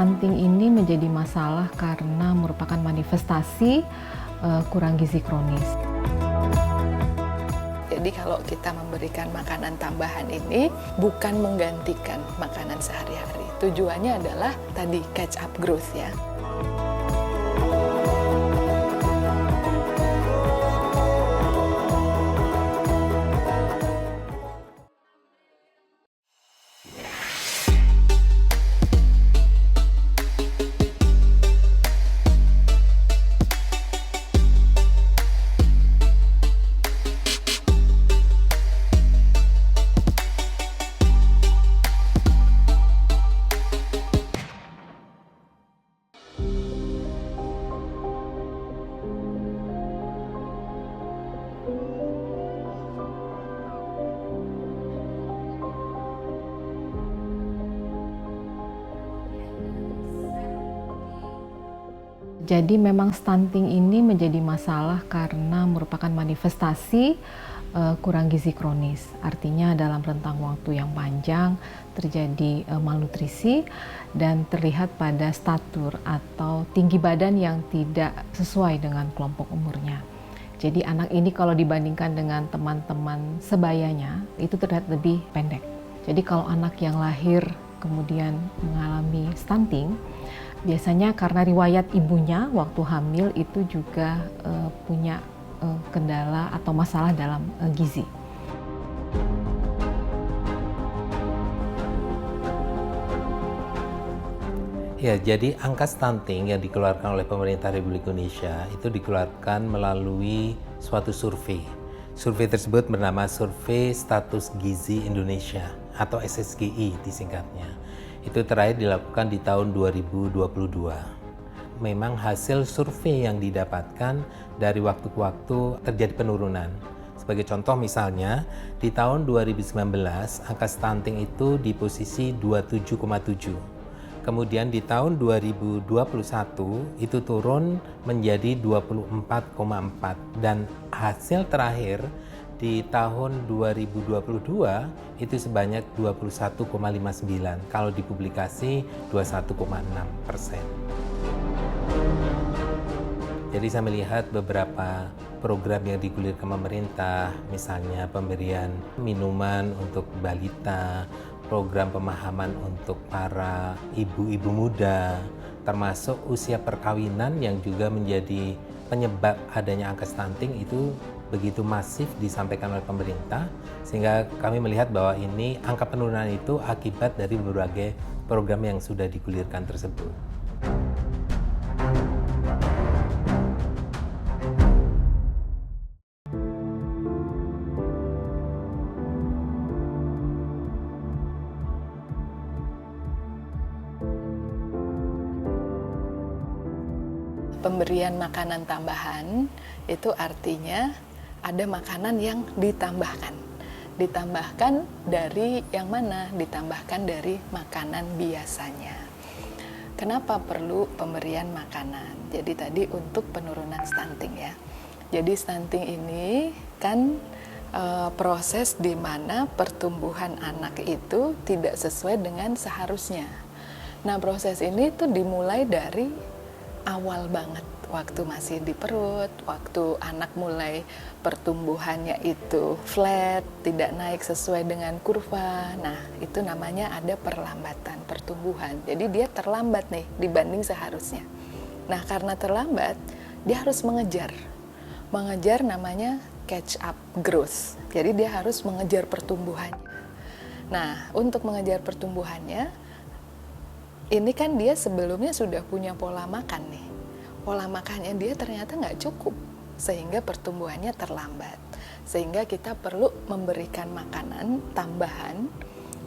stunting ini menjadi masalah karena merupakan manifestasi kurang gizi kronis. Jadi kalau kita memberikan makanan tambahan ini bukan menggantikan makanan sehari-hari. Tujuannya adalah tadi catch up growth ya. Jadi memang stunting ini menjadi masalah karena merupakan manifestasi kurang gizi kronis. Artinya dalam rentang waktu yang panjang terjadi malnutrisi dan terlihat pada statur atau tinggi badan yang tidak sesuai dengan kelompok umurnya. Jadi anak ini kalau dibandingkan dengan teman-teman sebayanya itu terlihat lebih pendek. Jadi kalau anak yang lahir kemudian mengalami stunting, biasanya karena riwayat ibunya waktu hamil itu juga punya kendala atau masalah dalam gizi. Ya, jadi angka stunting yang dikeluarkan oleh pemerintah Republik Indonesia itu dikeluarkan melalui suatu survei. Survei tersebut bernama Survei Status Gizi Indonesia atau SSGI disingkatnya. Itu terakhir dilakukan di tahun 2022. Memang hasil survei yang didapatkan dari waktu ke waktu terjadi penurunan. Sebagai contoh misalnya, di tahun 2019 angka stunting itu di posisi 27,7. Kemudian di tahun 2021 itu turun menjadi 24,4 dan hasil terakhir di tahun 2022 itu sebanyak 21,59, kalau dipublikasi 21,6%. Jadi saya melihat beberapa program yang digulirkan pemerintah, misalnya pemberian minuman untuk balita, program pemahaman untuk para ibu-ibu muda, termasuk usia perkawinan yang juga menjadi penyebab adanya angka stunting itu begitu masif disampaikan oleh pemerintah, sehingga kami melihat bahwa ini angka penurunan itu akibat dari berbagai program yang sudah digulirkan tersebut. Pemberian makanan tambahan itu artinya ada makanan yang ditambahkan. Ditambahkan dari yang mana? Ditambahkan dari makanan biasanya. Kenapa perlu pemberian makanan? Jadi tadi untuk penurunan stunting ya. Jadi stunting ini kan proses di mana pertumbuhan anak itu tidak sesuai dengan seharusnya. Nah, proses ini tuh dimulai dari awal banget, waktu masih di perut, waktu anak mulai pertumbuhannya itu flat, tidak naik sesuai dengan kurva. Nah, itu namanya ada perlambatan pertumbuhan. Jadi dia terlambat nih dibanding seharusnya. Nah, karena terlambat, dia harus mengejar. Mengejar namanya catch up growth. Jadi dia harus mengejar pertumbuhannya. Nah, untuk mengejar pertumbuhannya, ini kan dia sebelumnya sudah punya pola makan nih. Pola makannya dia ternyata nggak cukup, sehingga pertumbuhannya terlambat. Sehingga kita perlu memberikan makanan tambahan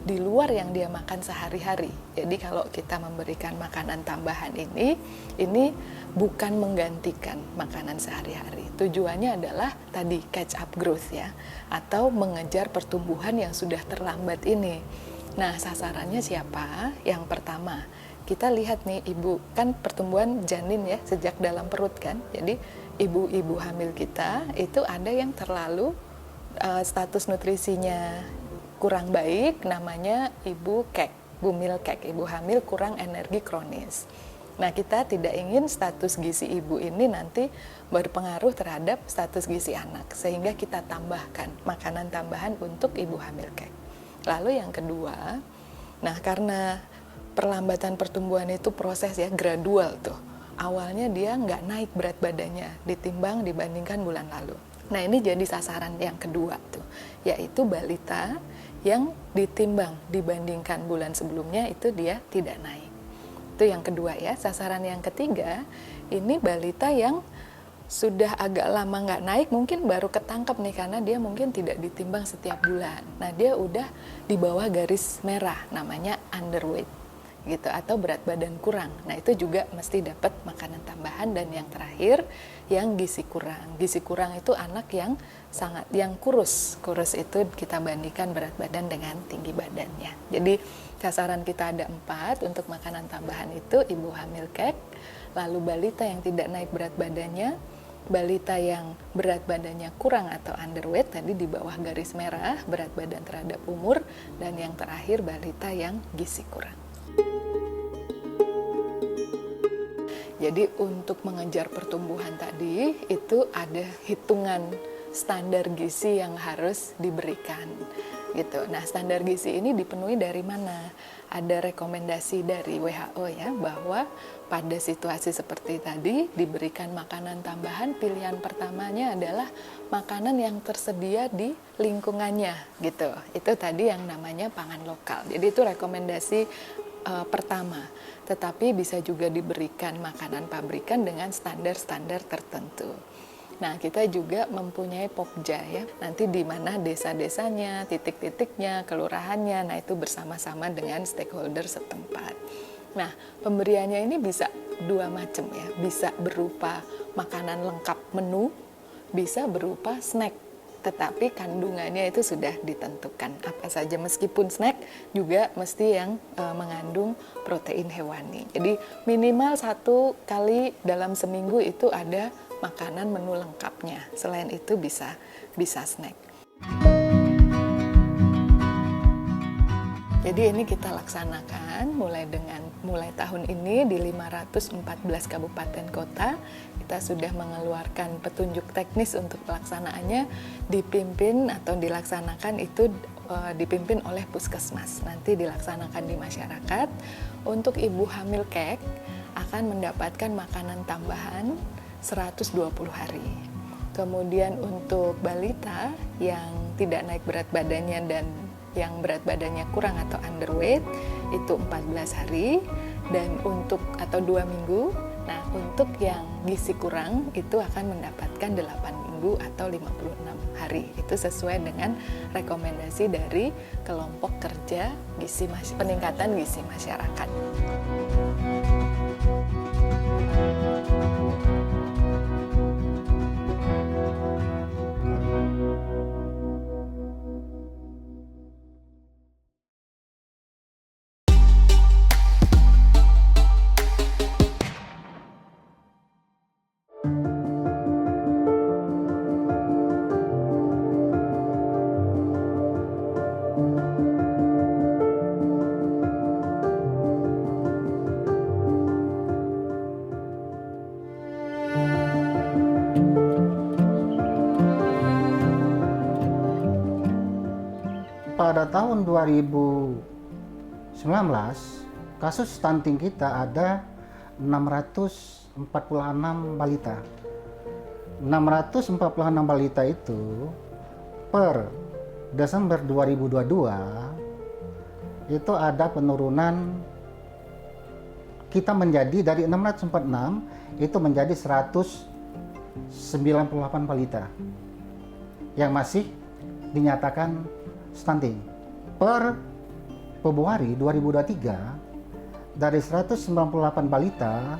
di luar yang dia makan sehari-hari. Jadi kalau kita memberikan makanan tambahan ini bukan menggantikan makanan sehari-hari. Tujuannya adalah tadi catch up growth ya, atau mengejar pertumbuhan yang sudah terlambat ini. Nah, sasarannya siapa? Yang pertama, kita lihat nih ibu, kan pertumbuhan janin ya sejak dalam perut kan. Jadi ibu-ibu hamil kita itu ada yang terlalu status nutrisinya kurang baik, namanya ibu kek. bumilkek, ibu hamil kurang energi kronis. Nah, kita tidak ingin status gizi ibu ini nanti berpengaruh terhadap status gizi anak, sehingga kita tambahkan makanan tambahan untuk ibu hamil kek. Lalu yang kedua, nah karena perlambatan pertumbuhan itu proses ya, gradual tuh. Awalnya dia nggak naik berat badannya ditimbang dibandingkan bulan lalu. Nah, ini jadi sasaran yang kedua tuh, yaitu balita yang ditimbang dibandingkan bulan sebelumnya itu dia tidak naik. Itu yang kedua ya. Sasaran yang ketiga, ini balita yang sudah agak lama nggak naik, mungkin baru ketangkep nih karena dia mungkin tidak ditimbang setiap bulan. Nah, dia udah di bawah garis merah, namanya underweight gitu, atau berat badan kurang. Nah, itu juga mesti dapat makanan tambahan. Dan yang terakhir, yang gizi kurang. Gizi kurang itu anak yang kurus. Kurus itu kita bandingkan berat badan dengan tinggi badannya. Jadi sasaran kita ada 4 untuk makanan tambahan itu ibu hamil kek, lalu balita yang tidak naik berat badannya, balita yang berat badannya kurang atau underweight, tadi di bawah garis merah berat badan terhadap umur, dan yang terakhir balita yang gizi kurang. Jadi untuk mengejar pertumbuhan tadi itu ada hitungan standar gizi yang harus diberikan gitu. Nah, standar gizi ini dipenuhi dari mana? Ada rekomendasi dari WHO ya, bahwa pada situasi seperti tadi diberikan makanan tambahan, pilihan pertamanya adalah makanan yang tersedia di lingkungannya gitu. Itu tadi yang namanya pangan lokal. Jadi itu rekomendasi pertama. Tetapi bisa juga diberikan makanan pabrikan dengan standar-standar tertentu. Nah, kita juga mempunyai Pokja ya, nanti di mana desa-desanya, titik-titiknya, kelurahannya, nah itu bersama-sama dengan stakeholder setempat. Nah, pemberiannya ini bisa 2 macam ya, bisa berupa makanan lengkap menu, bisa berupa snack, tetapi kandungannya itu sudah ditentukan apa saja, meskipun snack juga mesti yang mengandung protein hewani. Jadi minimal 1 kali dalam seminggu itu ada makanan menu lengkapnya. Selain itu bisa snack. Jadi ini kita laksanakan mulai tahun ini di 514 kabupaten kota. Kita sudah mengeluarkan petunjuk teknis untuk pelaksanaannya, dipimpin atau dilaksanakan itu dipimpin oleh puskesmas. Nanti dilaksanakan di masyarakat. Untuk ibu hamil kek akan mendapatkan makanan tambahan 120 hari. Kemudian untuk balita yang tidak naik berat badannya dan yang berat badannya kurang atau underweight itu 14 hari, dan untuk atau 2 minggu. Nah, untuk yang gizi kurang itu akan mendapatkan 8 minggu atau 56 hari. Itu sesuai dengan rekomendasi dari kelompok kerja peningkatan gizi masyarakat. Pada tahun 2019, kasus stunting kita ada 646 balita. 646 balita itu per Desember 2022 itu ada penurunan, kita menjadi dari 646 itu menjadi 198 balita yang masih dinyatakan stunting. Per Februari 2023 dari 198 balita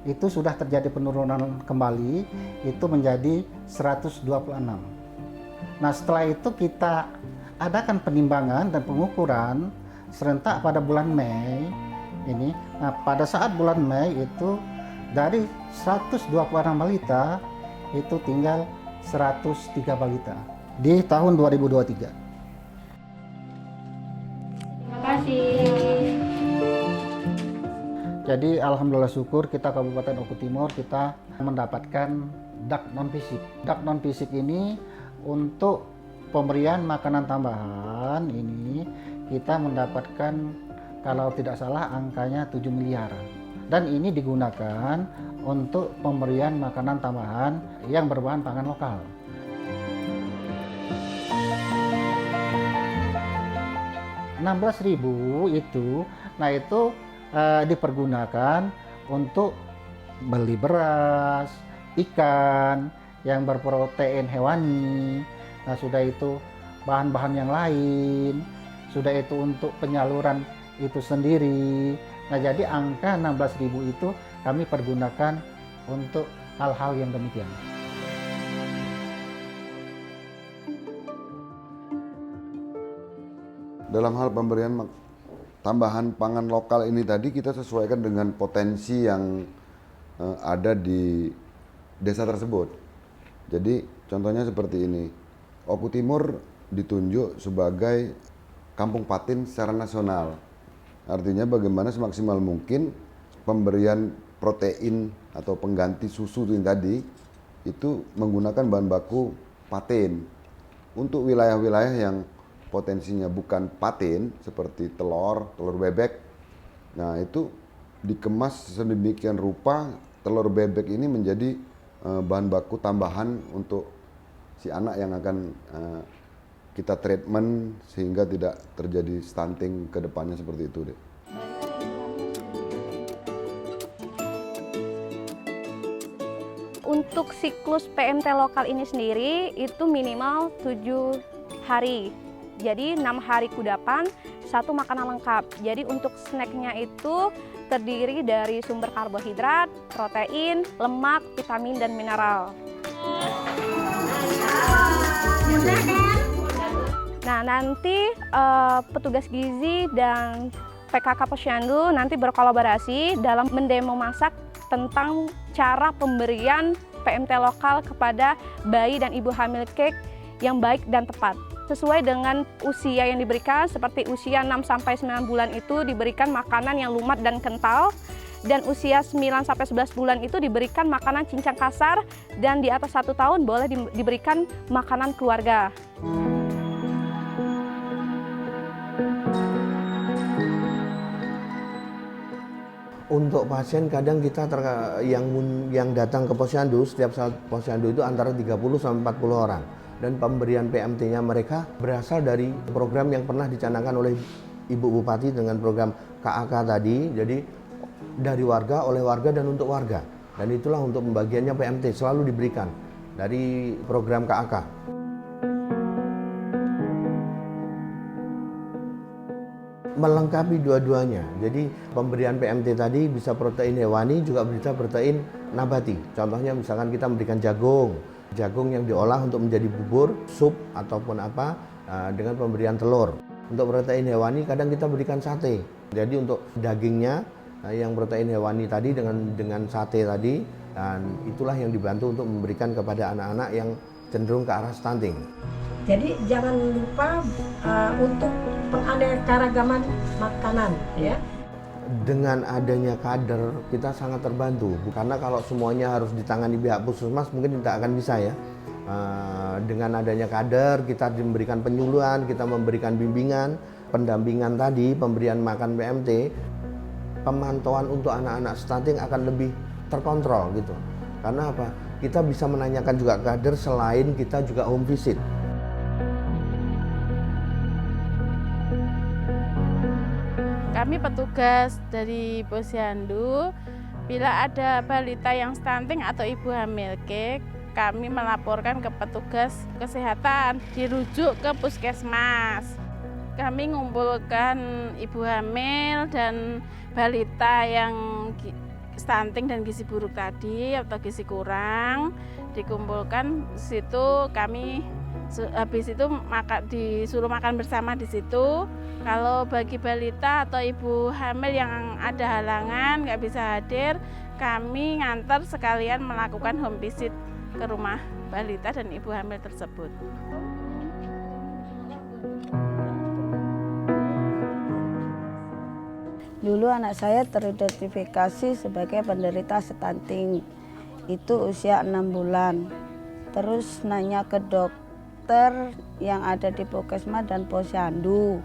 itu sudah terjadi penurunan kembali, itu menjadi 126. Nah, setelah itu kita adakan penimbangan dan pengukuran serentak pada bulan Mei ini. Nah, pada saat bulan Mei itu dari 126 balita itu tinggal 103 balita di tahun 2023. Terima kasih. Jadi alhamdulillah syukur kita Kabupaten Oku Timur kita mendapatkan dak non fisik. Dak non fisik ini untuk pemberian makanan tambahan ini kita mendapatkan kalau tidak salah angkanya 7 miliar. Dan ini digunakan untuk pemberian makanan tambahan yang berbahan pangan lokal. Rp16.000 itu, nah itu dipergunakan untuk beli beras, ikan yang berprotein hewani, nah sudah itu bahan-bahan yang lain, sudah itu untuk penyaluran itu sendiri. Nah jadi angka 16.000 itu kami pergunakan untuk hal-hal yang demikian. Dalam hal pemberian tambahan pangan lokal ini tadi kita sesuaikan dengan potensi yang ada di desa tersebut. Jadi contohnya seperti ini, Oku Timur ditunjuk sebagai kampung patin secara nasional. Artinya bagaimana semaksimal mungkin pemberian protein atau pengganti susu ini tadi itu menggunakan bahan baku patin. Untuk wilayah-wilayah yang potensinya bukan patin seperti telur bebek, nah itu dikemas sedemikian rupa telur bebek ini menjadi bahan baku tambahan untuk si anak yang akan kita treatment sehingga tidak terjadi stunting ke depannya seperti itu, Dek. Untuk siklus PMT lokal ini sendiri itu minimal 7 hari. Jadi 6 hari kudapan, 1 makanan lengkap. Jadi untuk snacknya itu terdiri dari sumber karbohidrat, protein, lemak, vitamin, dan mineral. Nah nanti petugas gizi dan PKK Posyandu nanti berkolaborasi dalam mendemo masak tentang cara pemberian PMT lokal kepada bayi dan ibu hamil cake yang baik dan tepat. Sesuai dengan usia yang diberikan, seperti usia 6-9 bulan itu diberikan makanan yang lumat dan kental, dan usia 9-11 bulan itu diberikan makanan cincang kasar, dan di atas 1 tahun boleh diberikan makanan keluarga. Untuk pasien kadang kita yang datang ke Posyandu, setiap saat Posyandu itu antara 30-40 orang. Dan pemberian PMT-nya mereka berasal dari program yang pernah dicanangkan oleh Ibu Bupati dengan program KAK tadi. Jadi dari warga, oleh warga, dan untuk warga. Dan itulah untuk pembagiannya PMT selalu diberikan dari program KAK. Melengkapi dua-duanya. Jadi pemberian PMT tadi bisa protein hewani, juga bisa protein nabati. Contohnya misalkan kita memberikan jagung yang diolah untuk menjadi bubur, sup, ataupun apa, dengan pemberian telur. Untuk protein hewani kadang kita berikan sate. Jadi untuk dagingnya yang protein hewani tadi dengan sate tadi, dan itulah yang dibantu untuk memberikan kepada anak-anak yang cenderung ke arah stunting. Jadi jangan lupa untuk penganekaragaman makanan, ya. Dengan adanya kader kita sangat terbantu, karena kalau semuanya harus ditangani pihak puskesmas mungkin tidak akan bisa, ya. Dengan adanya kader kita memberikan penyuluhan, kita memberikan bimbingan, pendampingan tadi, pemberian makan PMT, pemantauan untuk anak-anak stunting akan lebih terkontrol gitu. Karena apa? Kita bisa menanyakan juga kader selain kita juga home visit. Kami petugas dari Posyandu, bila ada balita yang stunting atau ibu hamil cake, kami melaporkan ke petugas kesehatan, dirujuk ke puskesmas. Kami mengumpulkan ibu hamil dan balita yang stunting dan gizi buruk tadi atau gizi kurang, dikumpulkan di situ. Kami habis itu disuruh makan bersama di situ. Kalau bagi balita atau ibu hamil yang ada halangan nggak bisa hadir, kami ngantar sekalian melakukan home visit ke rumah balita dan ibu hamil tersebut. Dulu anak saya teridentifikasi sebagai penderita stunting, itu usia 6 bulan. Terus nanya ke dokter yang ada di Puskesmas dan Posyandu.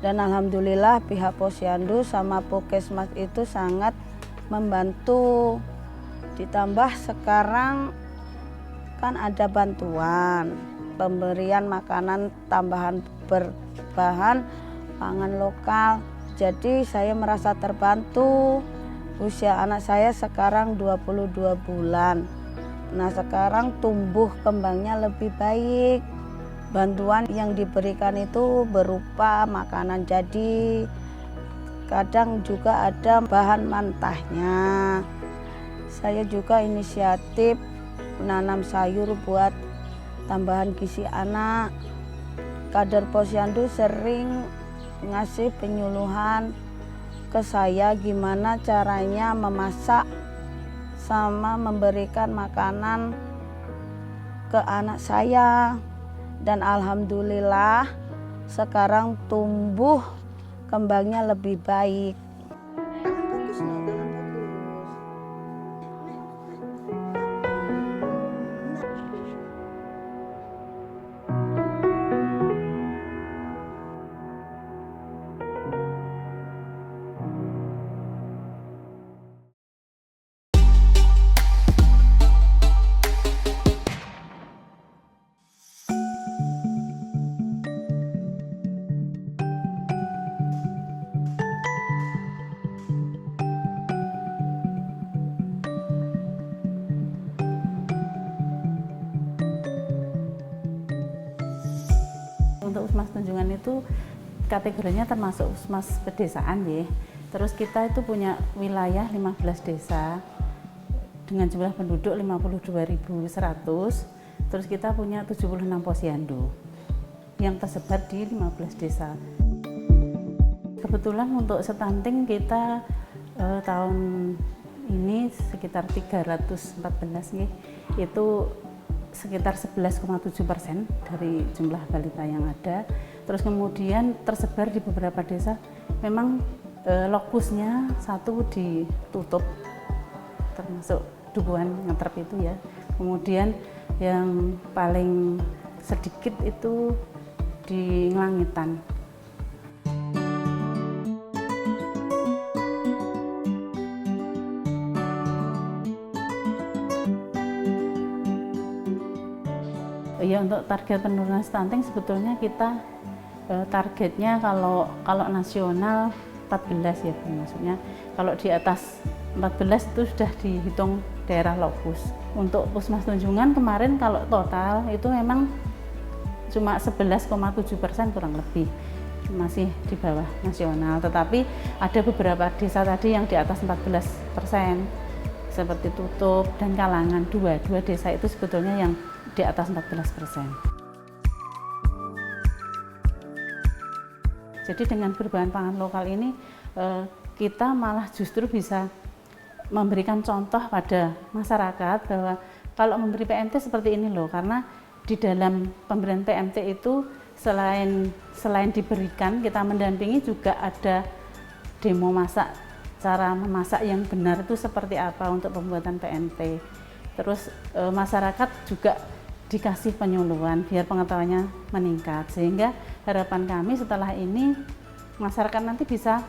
Dan alhamdulillah pihak Posyandu sama Puskesmas itu sangat membantu. Ditambah sekarang kan ada bantuan pemberian makanan tambahan berbahan pangan lokal. Jadi saya merasa terbantu. Usia anak saya sekarang 22 bulan. Nah, sekarang tumbuh kembangnya lebih baik. Bantuan yang diberikan itu berupa makanan jadi, kadang juga ada bahan mentahnya. Saya juga inisiatif menanam sayur buat tambahan gizi anak. Kader Posyandu sering ngasih penyuluhan ke saya gimana caranya memasak sama memberikan makanan ke anak saya. Dan alhamdulillah sekarang tumbuh kembangnya lebih baik. Untuk Puskesmas Tunjungan itu kategorinya termasuk puskesmas pedesaan ya. Terus kita itu punya wilayah 15 desa dengan jumlah penduduk 52.100. Terus kita punya 76 posyandu yang tersebar di 15 desa. Kebetulan untuk stunting kita tahun ini sekitar 314 nih, itu sekitar 11,7% dari jumlah balita yang ada. Terus kemudian tersebar di beberapa desa, memang lokusnya satu ditutup, termasuk Dukuhan Ngetrep itu ya. Kemudian yang paling sedikit itu di Ngelangitan. Ya, untuk target penurunan stunting sebetulnya kita targetnya kalau nasional 14 ya, maksudnya kalau di atas 14 itu sudah dihitung daerah lokus. Untuk Puskesmas Tunjungan kemarin kalau total itu memang cuma 11,7% kurang lebih, masih di bawah nasional. Tetapi ada beberapa desa tadi yang di atas 14%, seperti Tutup dan Kalangan. Dua desa itu sebetulnya yang di atas 14%. Jadi dengan berbahan pangan lokal ini kita malah justru bisa memberikan contoh pada masyarakat bahwa kalau memberi PMT seperti ini loh, karena di dalam pemberian PMT itu selain diberikan, kita mendampingi juga ada demo masak, cara memasak yang benar itu seperti apa untuk pembuatan PMT. Terus masyarakat juga dikasih penyuluhan biar pengetahuannya meningkat, sehingga harapan kami setelah ini masyarakat nanti bisa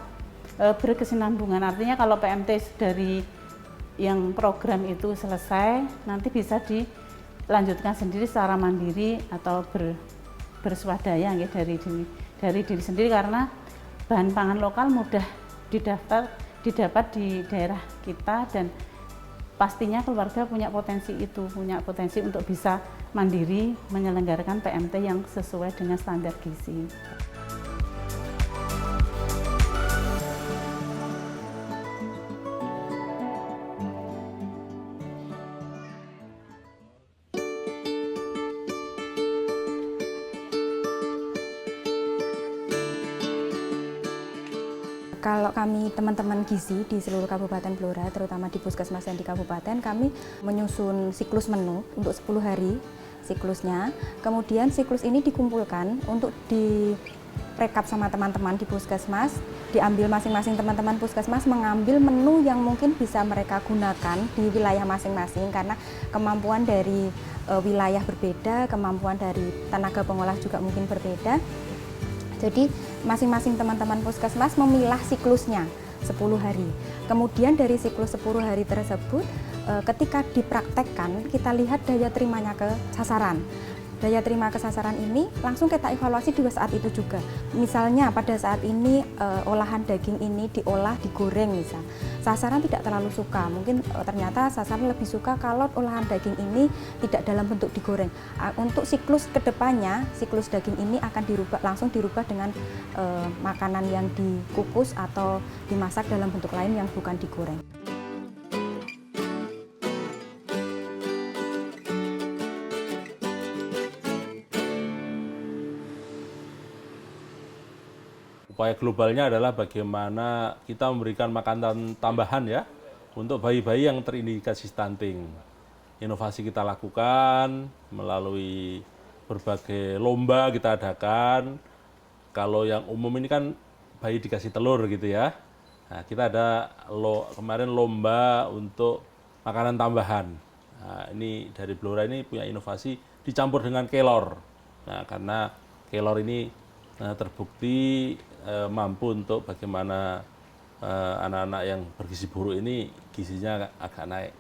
berkesinambungan. Artinya kalau PMT dari yang program itu selesai, nanti bisa dilanjutkan sendiri secara mandiri atau berswadaya ya, dari diri sendiri, karena bahan pangan lokal mudah didapat di daerah kita, dan pastinya keluarga punya potensi untuk bisa mandiri menyelenggarakan PMT yang sesuai dengan standar gizi. Kalau kami teman-teman gizi di seluruh Kabupaten Blora, terutama di Puskesmas dan di Kabupaten, kami menyusun siklus menu untuk 10 hari siklusnya. Kemudian siklus ini dikumpulkan untuk rekap sama teman-teman di puskesmas, diambil masing-masing teman-teman puskesmas mengambil menu yang mungkin bisa mereka gunakan di wilayah masing-masing karena kemampuan dari wilayah berbeda, kemampuan dari tenaga pengolah juga mungkin berbeda. Jadi masing-masing teman-teman puskesmas memilah siklusnya 10 hari. Kemudian dari siklus 10 hari tersebut ketika dipraktekkan kita lihat daya terimanya ke sasaran. Daya terima ke sasaran ini langsung kita evaluasi di saat itu juga. Misalnya pada saat ini olahan daging ini diolah, digoreng misal. Sasaran tidak terlalu suka, mungkin ternyata sasaran lebih suka kalau olahan daging ini tidak dalam bentuk digoreng. Untuk siklus kedepannya, siklus daging ini akan langsung dirubah dengan makanan yang dikukus atau dimasak dalam bentuk lain yang bukan digoreng. Upaya globalnya adalah bagaimana kita memberikan makanan tambahan ya untuk bayi-bayi yang terindikasi stunting. Inovasi kita lakukan melalui berbagai lomba kita adakan. Kalau yang umum ini kan bayi dikasih telur gitu ya. Nah, kita ada kemarin lomba untuk makanan tambahan. Nah, ini dari Blora ini punya inovasi dicampur dengan kelor. Nah, karena kelor ini terbukti mampu untuk bagaimana anak-anak yang bergizi buruk ini gizinya agak naik.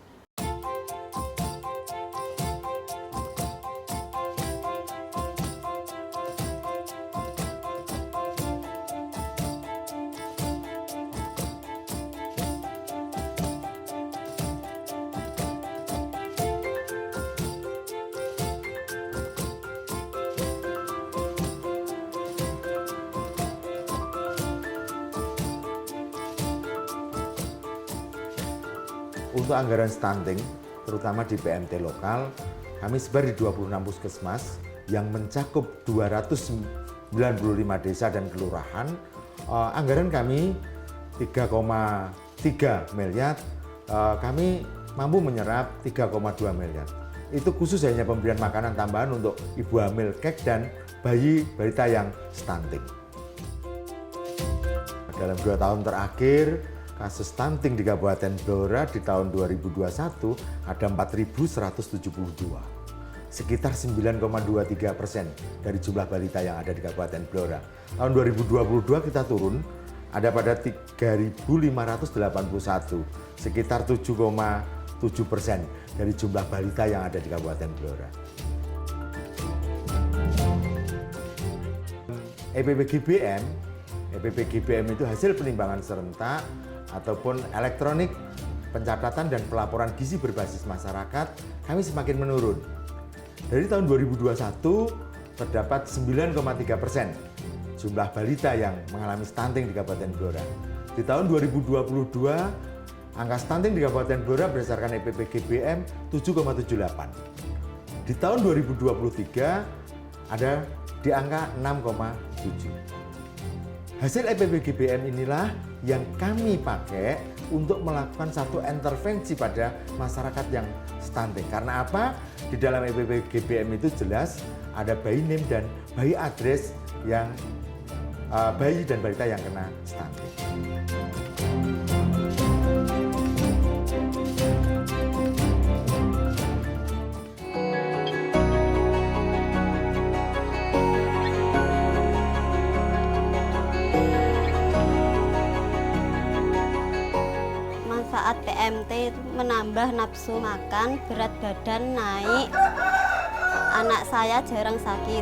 Untuk anggaran stunting, terutama di PMT lokal, kami sebar di 26 puskesmas yang mencakup 295 desa dan kelurahan. Anggaran kami 3,3 miliar, kami mampu menyerap 3,2 miliar. Itu khusus hanya pemberian makanan tambahan untuk ibu hamil kek dan bayi balita yang stunting. Dalam 2 tahun terakhir, kasus stunting di Kabupaten Blora di tahun 2021 ada 4.172, sekitar 9,23% dari jumlah balita yang ada di Kabupaten Blora. Tahun 2022 kita turun, ada pada 3.581, sekitar 7,7% dari jumlah balita yang ada di Kabupaten Blora. EPP-GBM itu hasil penimbangan serentak ataupun elektronik pencatatan dan pelaporan gizi berbasis masyarakat kami semakin menurun. Dari tahun 2021 terdapat 9,3% jumlah balita yang mengalami stunting di Kabupaten Blora. Di tahun 2022 angka stunting di Kabupaten Blora berdasarkan EPP-GBM 7,78. Di tahun 2023 ada di angka 6,7. Hasil EPP-GBM inilah yang kami pakai untuk melakukan satu intervensi pada masyarakat yang stunting. Karena apa? Di dalam EPP-GBM itu jelas ada bayi name dan bayi address yang bayi dan balita yang kena stunting. Saat PMT itu menambah nafsu makan, berat badan naik, anak saya jarang sakit.